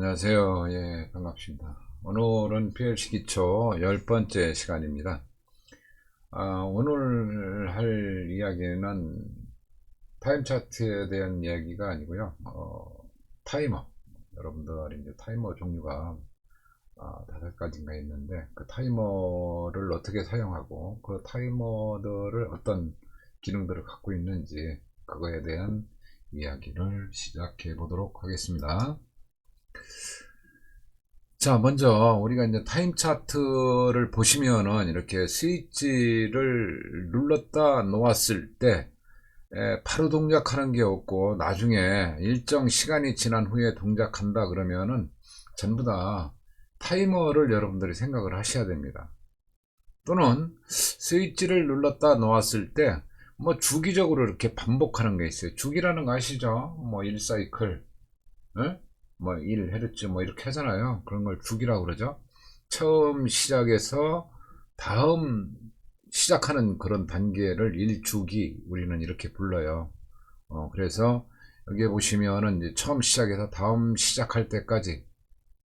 안녕하세요. 예, 반갑습니다. 오늘은 PLC 기초 10번째 시간입니다. 오늘 할 이야기는 타임 차트에 대한 이야기가 아니고요. 타이머. 여러분들 이제 타이머 종류가 5가지인가 있는데, 그 타이머를 어떻게 사용하고, 그 타이머들을 어떤 기능들을 갖고 있는지, 그거에 대한 이야기를 시작해 보도록 하겠습니다. 자, 먼저 우리가 이제 타임 차트를 보시면은 이렇게 스위치를 눌렀다 놓았을 때 바로 동작하는 게 없고, 나중에 일정 시간이 지난 후에 동작한다 그러면은 전부 다 타이머를 여러분들이 생각을 하셔야 됩니다. 또는 스위치를 눌렀다 놓았을 때 뭐 주기적으로 이렇게 반복하는 게 있어요. 주기라는 거 아시죠? 뭐 1사이클, 뭐 1Hz 뭐 이렇게 하잖아요. 그런 걸 주기라고 그러죠. 처음 시작해서 다음 시작하는 그런 단계를 1주기 우리는 이렇게 불러요. 그래서 여기에 보시면은 이제 처음 시작해서 다음 시작할 때까지를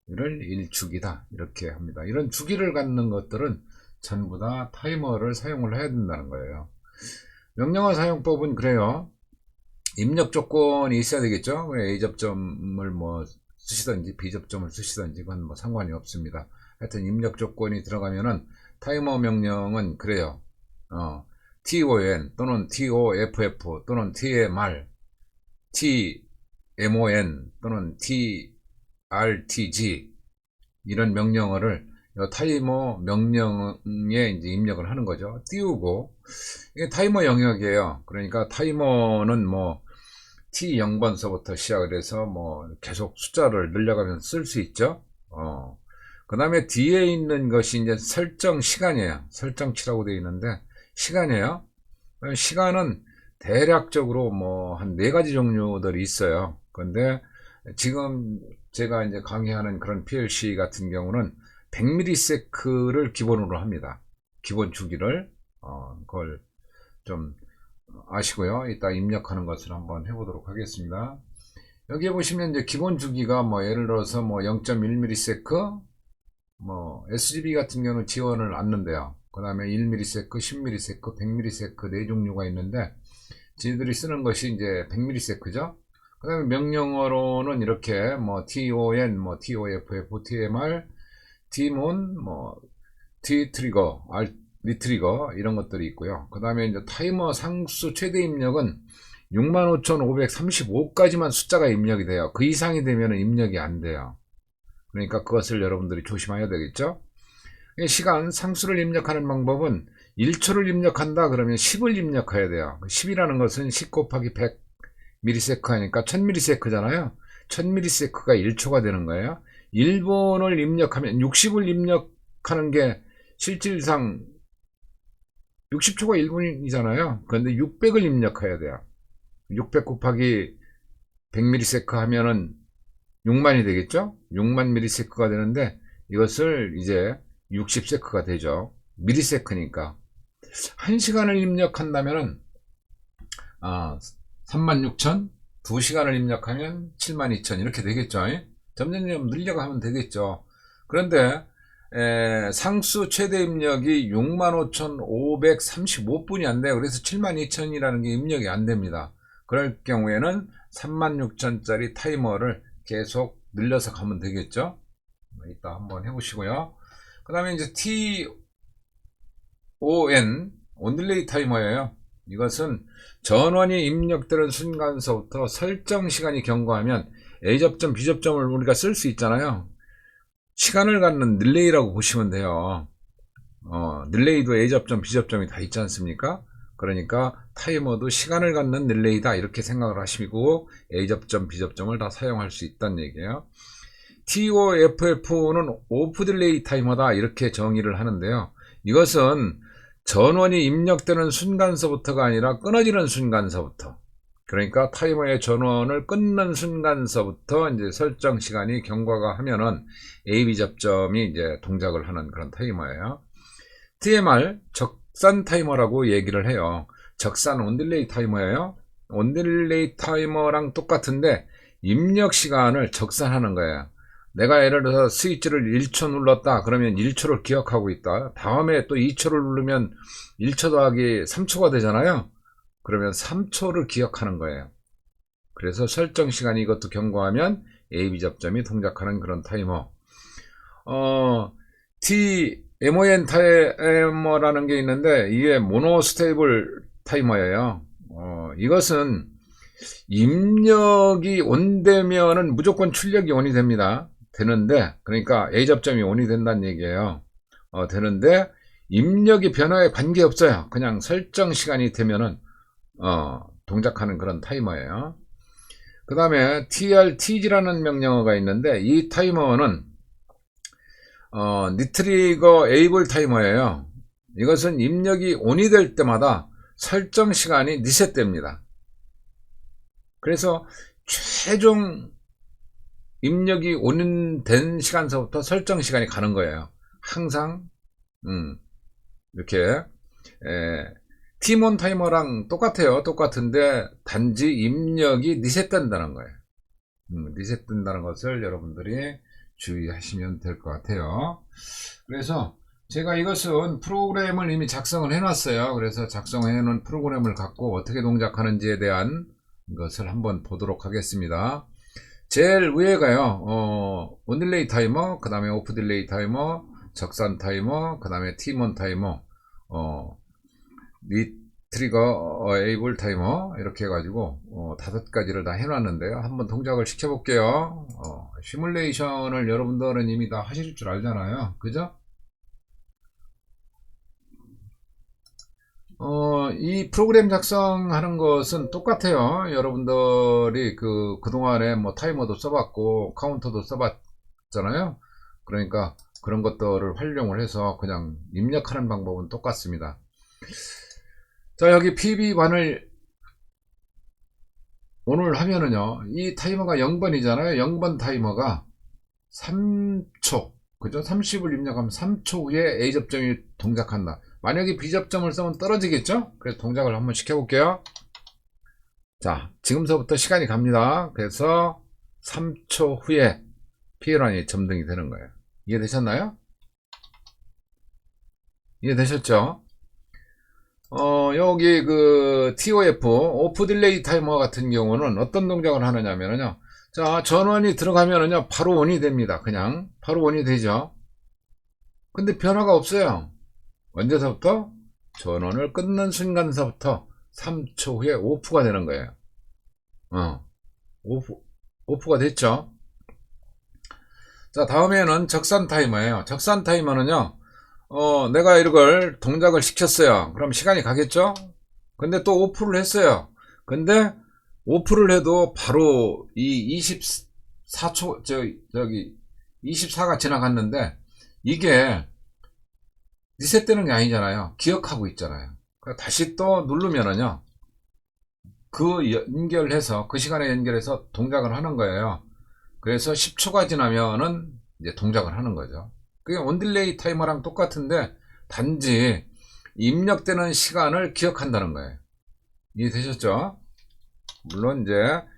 1주기다 이렇게 합니다. 이런 주기를 갖는 것들은 전부 다 타이머를 사용을 해야 된다는 거예요. 명령어 사용법은 그래요. 입력 조건이 있어야 되겠죠. A 접점을 뭐 쓰시든지 B 접점을 쓰시든지 그건 뭐 상관이 없습니다. 하여튼 입력 조건이 들어가면은 타이머 명령은 그래요. TON 또는 TOFF 또는 TMR, TMON 또는 TRTG 이런 명령어를 타이머 명령에 이제 입력을 하는 거죠. 띄우고 이게 타이머 영역이에요. 그러니까 타이머는 뭐 T0번서부터 시작을 해서 뭐 계속 숫자를 늘려가면서 쓸 수 있죠. 그 다음에 뒤에 있는 것이 이제 설정 시간이에요. 설정치라고 되어 있는데 시간이에요. 시간은 대략적으로 뭐 한 4가지 종류들이 있어요. 근데 지금 제가 이제 강의하는 그런 PLC 같은 경우는 100ms를 기본으로 합니다. 기본 주기를 그걸 좀 아시고요. 이따 입력하는 것을 한번 해보도록 하겠습니다. 여기에 보시면 이제 기본 주기가 뭐 예를 들어서 뭐 0.1ms, 뭐 SGB 같은 경우는 지원을 않는데요. 그 다음에 1ms, 10ms, 100ms 네 종류가 있는데 저희들이 쓰는 것이 이제 100ms죠. 그 다음에 명령어로는 이렇게 뭐 TON, 뭐 TOFF, TMR, TMON, 뭐 T트리거, 리트리거 이런 것들이 있고요. 그 다음에 이제 타이머 상수 최대 입력은 65,535까지만 숫자가 입력이 돼요. 그 이상이 되면 입력이 안 돼요. 그러니까 그것을 여러분들이 조심해야 되겠죠. 시간 상수를 입력하는 방법은 1초를 입력한다 그러면 10을 입력해야 돼요. 10이라는 것은 10 곱하기 100 미리세크 하니까 1000ms잖아요. 1000ms가 1초가 되는 거예요. 1분을 입력하면 60을 입력하는 게 실질상 60초가 1분이잖아요. 그런데 600을 입력해야 돼요. 600 곱하기 100ms 하면은 6만이 되겠죠? 6만 ms가 되는데 이것을 이제 60세크가 되죠. 미리세크니까. 1시간을 입력한다면은 36,000, 2시간을 입력하면 72,000 이렇게 되겠죠. 점점 늘려가면 되겠죠. 그런데 상수 최대 입력이 65,535분이 안 돼요. 그래서 72,000이라는 게 입력이 안 됩니다. 그럴 경우에는 36,000짜리 타이머를 계속 늘려서 가면 되겠죠. 이따 한번 해보시고요. 그 다음에 이제 TON, 온딜레이 타이머예요. 이것은 전원이 입력되는 순간서부터 설정 시간이 경과하면 A 접점, B 접점을 우리가 쓸 수 있잖아요. 시간을 갖는 릴레이라고 보시면 돼요. 릴레이도 A 접점, B 접점이 다 있지 않습니까? 그러니까 타이머도 시간을 갖는 릴레이다 이렇게 생각을 하시고 A 접점, B 접점을 다 사용할 수 있다는 얘기예요. TOFF는 오프 딜레이 타이머다 이렇게 정의를 하는데요. 이것은 전원이 입력되는 순간서부터가 아니라 끊어지는 순간서부터, 그러니까 타이머의 전원을 끊는 순간서부터 이제 설정 시간이 경과가 하면은 AB 접점이 이제 동작을 하는 그런 타이머예요. TMR 적산 타이머라고 얘기를 해요. 적산 온딜레이 타이머예요. 온딜레이 타이머랑 똑같은데 입력 시간을 적산하는 거예요. 내가 예를 들어서 스위치를 1초 눌렀다. 그러면 1초를 기억하고 있다. 다음에 또 2초를 누르면 1초 더하기 3초가 되잖아요. 그러면 3초를 기억하는 거예요. 그래서 설정 시간이 이것도 경고하면 AB 접점이 동작하는 그런 타이머. MON 타이머라는 게 있는데 이게 모노스테이블 타이머예요. 이것은 입력이 온되면은 무조건 출력이 온이 됩니다. 되는데, 그러니까 A 접점이 온이 된다는 얘기예요. 되는데 입력이 변화에 관계없어요. 그냥 설정 시간이 되면은 동작하는 그런 타이머예요. 그 다음에 TRTG라는 명령어가 있는데 이 타이머는 니트리거 에이블 타이머예요. 이것은 입력이 온이 될 때마다 설정 시간이 리셋됩니다. 그래서 최종 입력이 온된 시간서부터 설정 시간이 가는 거예요. 항상 이렇게 티몬 타이머랑 똑같아요. 똑같은데 단지 입력이 리셋된다는 거예요. 리셋된다는 것을 여러분들이 주의하시면 될 것 같아요. 그래서 제가 이것은 프로그램을 이미 작성을 해놨어요. 그래서 작성해 놓은 프로그램을 갖고 어떻게 동작하는지에 대한 것을 한번 보도록 하겠습니다. 제일 위에가요, 온 딜레이 타이머, 그 다음에 오프 딜레이 타이머, 적산 타이머, 그 다음에 티몬 타이머, 트리거 에이블 타이머, 이렇게 해가지고 5가지를 다 해놨는데요. 한번 동작을 시켜볼게요. 시뮬레이션을 여러분들은 이미 다 하실 줄 알잖아요. 그죠? 이 프로그램 작성하는 것은 똑같아요. 여러분들이 그동안에 뭐 타이머도 써봤고, 카운터도 써봤잖아요. 그러니까 그런 것들을 활용을 해서 그냥 입력하는 방법은 똑같습니다. 자, 여기 PB반을 오늘 하면은요, 이 타이머가 0번이잖아요. 0번 타이머가 3초, 그죠? 30을 입력하면 3초 후에 A 접점이 동작한다. 만약에 B 접점을 쓰면 떨어지겠죠? 그래서 동작을 한번 시켜볼게요. 자, 지금서부터 시간이 갑니다. 그래서 3초 후에 P란이 점등이 되는 거예요. 이해되셨나요? 이해되셨죠? 여기 TOF, 오프 딜레이 타이머 같은 경우는 어떤 동작을 하느냐면요. 자, 전원이 들어가면은요, 바로 온이 됩니다. 그냥, 바로 온이 되죠. 근데 변화가 없어요. 언제서부터? 전원을 끊는 순간서부터 3초 후에 오프가 되는 거예요. 오프가 됐죠. 자, 다음에는 적산 타이머예요. 적산 타이머는요, 내가 이걸 동작을 시켰어요. 그럼 시간이 가겠죠? 근데 또 오프를 했어요. 근데 오프를 해도 바로 이 24초, 저기 24가 지나갔는데 이게 리셋되는 게 아니잖아요. 기억하고 있잖아요. 다시 또 누르면은요, 연결해서, 그 시간에 연결해서 동작을 하는 거예요. 그래서 10초가 지나면은 이제 동작을 하는 거죠. 그게 온딜레이 타이머랑 똑같은데 단지 입력되는 시간을 기억한다는 거예요. 이해되셨죠? 물론 이제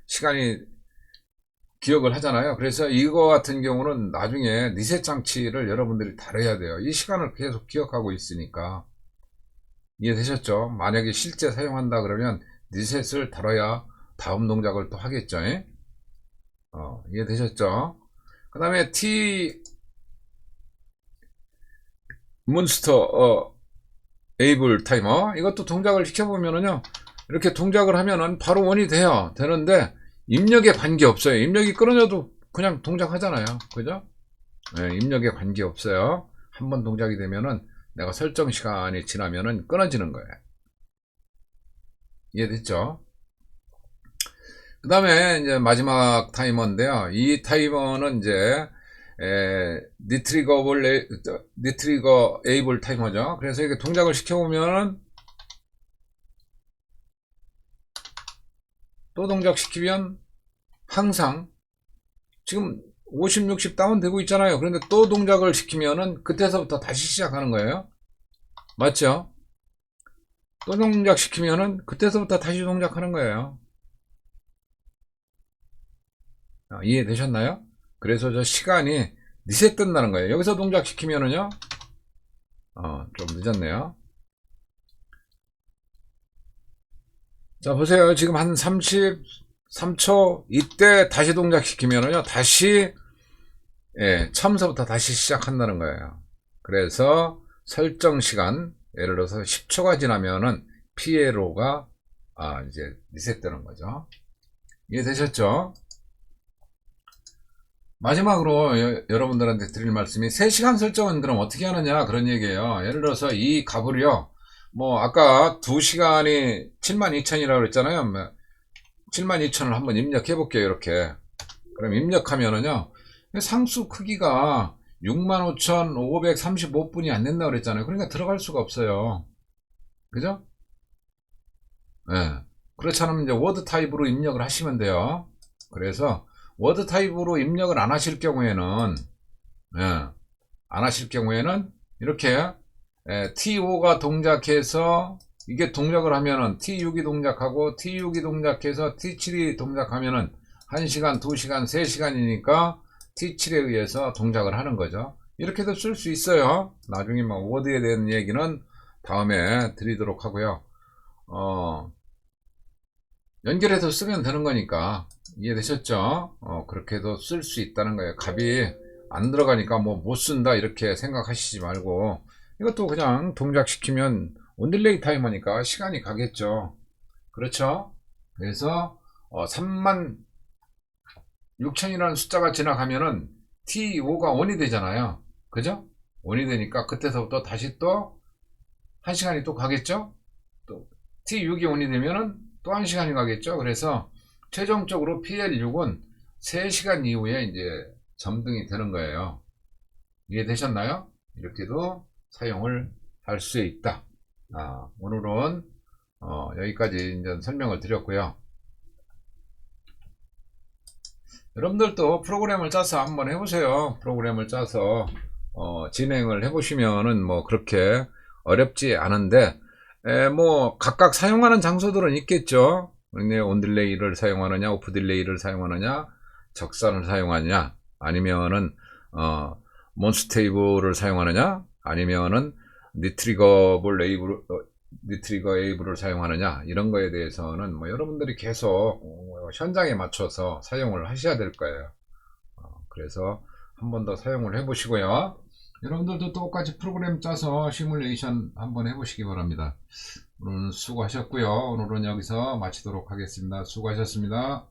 시간이 기억을 하잖아요. 그래서 이거 같은 경우는 나중에 리셋 장치를 여러분들이 다뤄야 돼요. 이 시간을 계속 기억하고 있으니까. 이해되셨죠? 만약에 실제 사용한다 그러면 리셋을 다뤄야 다음 동작을 또 하겠죠. 이해되셨죠? 그 다음에 몬스터 에이블 타이머, 이것도 동작을 시켜보면은요, 이렇게 동작을 하면은 바로 원이 돼요. 되는데 입력에 관계없어요. 입력이 끊어져도 그냥 동작하잖아요. 그죠? 네, 입력에 관계없어요. 한번 동작이 되면은 내가 설정 시간이 지나면은 끊어지는 거예요. 이해됐죠? 그 다음에 이제 마지막 타이머인데요. 이 타이머는 이제 니트리거 에이블 타이머죠. 그래서 이게 동작을 시켜보면 또 동작시키면 항상 지금 50, 60 다운되고 있잖아요. 그런데 또 동작을 시키면은 그때서부터 다시 시작하는 거예요. 맞죠? 또 동작시키면은 그때서부터 다시 동작하는 거예요. 이해되셨나요? 그래서 저 시간이 리셋된다는 거예요. 여기서 동작시키면은요, 좀 늦었네요. 자, 보세요. 지금 한 33초, 이때 다시 동작시키면은요, 다시, 예, 처음서부터 다시 시작한다는 거예요. 그래서 설정 시간, 예를 들어서 10초가 지나면은 피에로가, 이제 리셋되는 거죠. 이해되셨죠? 마지막으로 여러분들한테 드릴 말씀이 3시간 설정은 그럼 어떻게 하느냐 그런 얘기예요. 예를 들어서 이 값을요, 뭐 아까 2시간이 72,000이라고 그랬잖아요. 72,000을 한번 입력해 볼게요. 이렇게 그럼 입력하면은요, 상수 크기가 65,535분이 안 된다고 그랬잖아요. 그러니까 들어갈 수가 없어요. 그죠? 예. 그렇지 않으면 이제 워드 타입으로 입력을 하시면 돼요. 그래서 워드 타입으로 입력을 안 하실 경우에는, 예, 안 하실 경우에는 이렇게, T5가 동작해서 이게 동작을 하면은 T6이 동작하고 T6이 동작해서 T7이 동작하면은 1시간, 2시간, 3시간이니까 T7에 의해서 동작을 하는 거죠. 이렇게도 쓸 수 있어요. 나중에 뭐 워드에 대한 얘기는 다음에 드리도록 하고요. 연결해서 쓰면 되는 거니까 이해되셨죠? 그렇게도 쓸 수 있다는 거예요. 값이 안 들어가니까 뭐 못 쓴다 이렇게 생각하시지 말고, 이것도 그냥 동작시키면 온딜레이 타이머니까 시간이 가겠죠. 그렇죠? 그래서 36,000이라는 숫자가 지나가면은 T5가 ON이 되잖아요. 그죠? ON이 되니까 그때서부터 다시 또 1시간이 또 가겠죠? 또 T6이 ON이 되면은 또 1시간이 가겠죠? 그래서 최종적으로 PL6은 3시간 이후에 이제 점등이 되는 거예요. 이해되셨나요? 이렇게도 사용을 할 수 있다. 오늘은 여기까지 이제 설명을 드렸고요. 여러분들도 프로그램을 짜서 한번 해보세요. 프로그램을 짜서 진행을 해보시면은 뭐 그렇게 어렵지 않은데, 뭐 각각 사용하는 장소들은 있겠죠. 온딜레이를 사용하느냐, 오프 딜레이를 사용하느냐, 적산을 사용하느냐, 아니면은 몬스테이블을 사용하느냐, 아니면은 니트리거 에이블을 사용하느냐, 이런 거에 대해서는 뭐 여러분들이 계속 현장에 맞춰서 사용을 하셔야 될 거예요. 그래서 한 번 더 사용을 해 보시고요. 여러분들도 똑같이 프로그램 짜서 시뮬레이션 한번 해보시기 바랍니다. 오늘은 수고하셨고요. 오늘은 여기서 마치도록 하겠습니다. 수고하셨습니다.